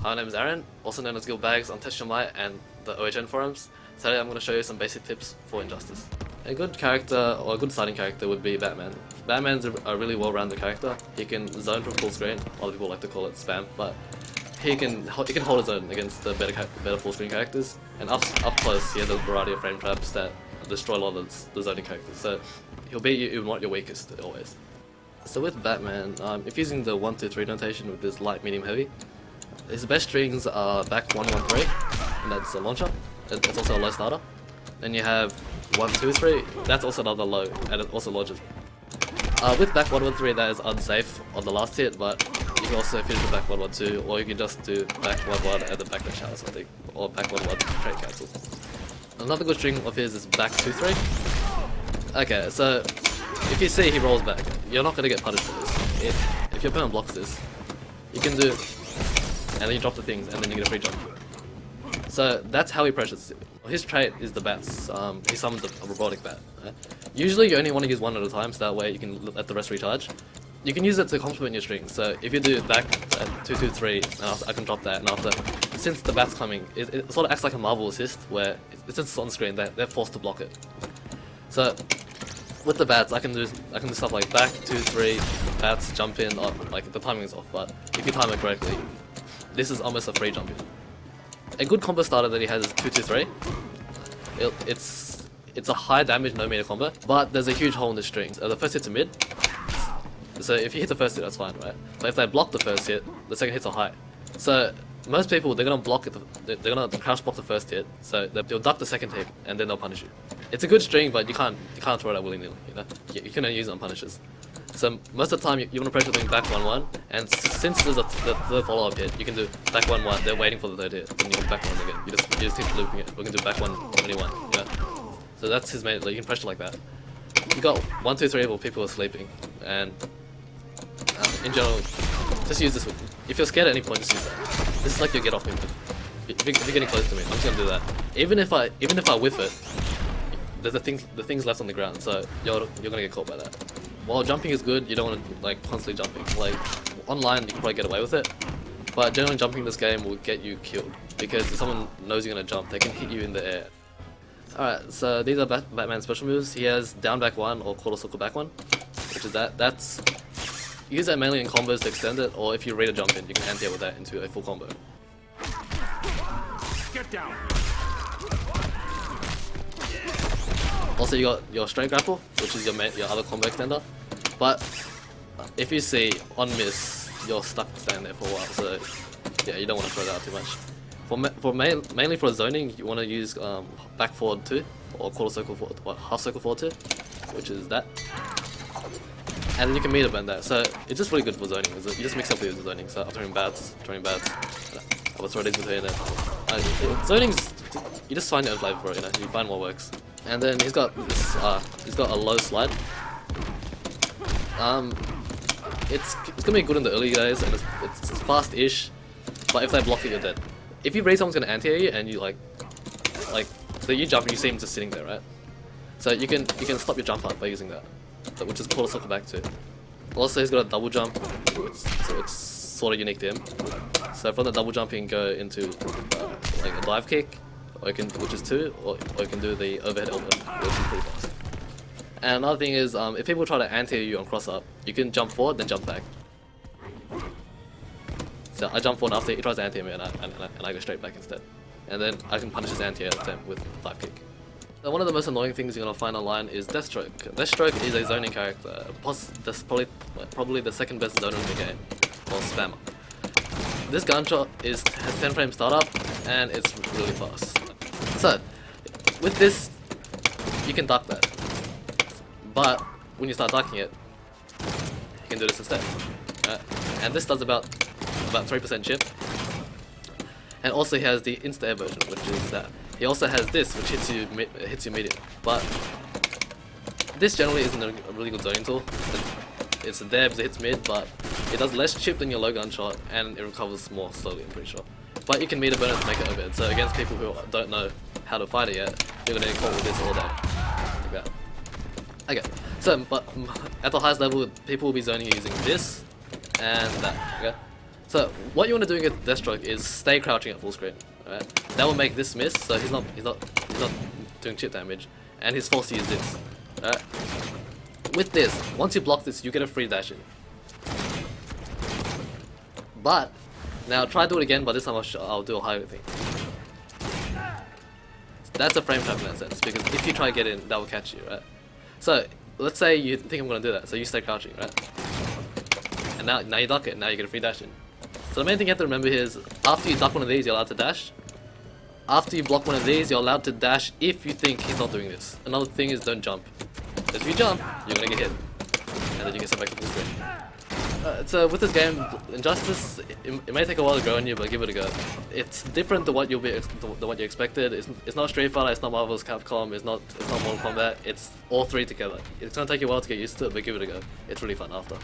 My name is Aaron, also known as gilbagz on Deathstroke and the OHN forums. Today I'm going to show you some basic tips for Injustice. A good character, or a good starting character, would be Batman. Batman's a really well-rounded character. He can zone from full screen, other people like to call it spam, but he can hold his own against the better full screen characters. And up close, he has a variety of frame traps that destroy a lot of the zoning characters. So he'll beat you even at your weakest, always. So with Batman, if using the 1, 2, 3 notation with this light, medium, heavy, his best strings are back 1, 1, 3, and that's a launcher. It's also a low starter. Then you have 1, 2, 3, that's also another low, and it also lodges. With back 1, 1, 3, that is unsafe on the last hit, but you can also finish with back 1, 1, 2, or you can just do back 1, 1 and then back dash out or something, or back 1, 1, trade cancel. Another good string of his is back 2, 3. Okay, so if you see he rolls back, you're not going to get punished for this. If your opponent blocks this, you can do, and then you drop the things, and then you get a free jump. So that's how he pressures. His trait is the bats. He summons a robotic bat. Right? Usually you only want to use one at a time, so that way you can let the rest recharge. You can use it to complement your string. So if you do back 2, 2, 3, and after, I can drop that, and after, since the bat's coming, it sort of acts like a Marvel assist, where since it's on screen, they're forced to block it. So with the bats, I can do stuff like back 2, 3, bats, jump in, or, like the timing is off, but if you time it correctly, this is almost a free jump in. A good combo starter that he has is 2, 2, 3. It's a high damage, no meter combo, but there's a huge hole in the string. The first hit's a mid, so if you hit the first hit, that's fine, right? But if they block the first hit, the second hit's a high. So most people, they're gonna block it. They're gonna crouch block the first hit, so they'll duck the second hit, and then they'll punish you. It's a good string, but you can't throw it out willy-nilly. You know, you can only use it on punishes. So most of the time, you want to pressure doing back 1, 1, and since there's the third follow-up hit, you can do back 1, 1. They're waiting for the third hit, then you can back 1 again. You just keep looping it. We can do back 1, 21. Yeah. So that's his main. Like, you can pressure like that. You got 1, 2, 3 where people are sleeping, and in general, just use this. If you're scared at any point, just use that. This is like your get off move. If you're getting close to me, I'm just gonna do that. Even if I whiff it, there's the things left on the ground, so you're gonna get caught by that. While jumping is good, you don't want to like constantly jumping. Like online, you can probably get away with it, but generally jumping in this game will get you killed because if someone knows you're gonna jump, they can hit you in the air. Alright, so these are Batman's special moves. He has down back 1 or quarter circle back 1, which is that's you use that mainly in combos to extend it, or if you read a jump in, you can anti-air with that into a full combo. Get down. Also, you got your straight grapple, which is your other combo extender. But if you see on miss, you're stuck standing there for a while. So yeah, you don't want to throw that out too much. Mainly for zoning, you want to use back forward 2 or quarter circle forward, or half circle forward 2, which is that. And then you can meter bend that. So it's just really good for zoning. You just mix up with zoning. So I'm throwing bats. I will throw these between it. Zoning's, you just find your own flavor for it. You know, you find what works. And then he's got this. He's got a low slide. It's gonna be good in the early days, and it's fast-ish. But if they block it, you're dead. If you read someone's gonna anti-air you, and you so you jump and you see him just sitting there, right? So you can stop your jump up by using that, which is quarter circle back 2. Also, he's got a double jump, so it's sort of unique to him. So from the double jump, you can go into like a dive kick, or you can, which is 2, or you can do the overhead elbow, which is pretty fast. And another thing is, if people try to anti-air you on cross-up, you can jump forward, then jump back. So I jump forward after he tries to anti-air me, and I go straight back instead. And then I can punish his anti-air attempt with dive kick. So one of the most annoying things you're gonna find online is Deathstroke. Deathstroke is a zoning character. That's probably the second best zoner in the game, or spammer. This gunshot has 10 frame startup, and it's really fast. So with this, you can duck that. But when you start ducking it, you can do this instead. And this does about 3% chip. And also he has the insta-air version, which is that. He also has this, which hits you medium. But this generally isn't a really good zoning tool. It's there because it hits mid, but it does less chip than your low gunshot, and it recovers more slowly, I'm pretty sure. But you can meter burn it to make it overhead. So against people who don't know how to fight it yet, you're gonna get caught with this all day. Like that. Okay, so but at the highest level, people will be zoning using this and that. Okay, So what you want to do with Deathstroke is stay crouching at full screen. Alright? That will make this miss, so he's not doing chip damage, and he's forced to use this. Alright? With this, once you block this, you get a free dash in. But now try to do it again, but this time I'll do a higher thing. That's a frame trap in that sense, because if you try to get in, that will catch you, right? So let's say you think I'm gonna do that, so you stay crouching, right? And now you duck it, and now you get a free dash in. So the main thing you have to remember here is, after you duck one of these, you're allowed to dash. After you block one of these, you're allowed to dash if you think he's not doing this. Another thing is don't jump. Because if you jump, you're gonna get hit. And then you get sent back to full screen. So with this game, Injustice, it may take a while to grow on you, but give it a go. It's different to what you expected. It's not Street Fighter, it's not Marvel's Capcom, it's not Mortal Kombat. It's all three together. It's gonna take you a while to get used to it, but give it a go. It's really fun after.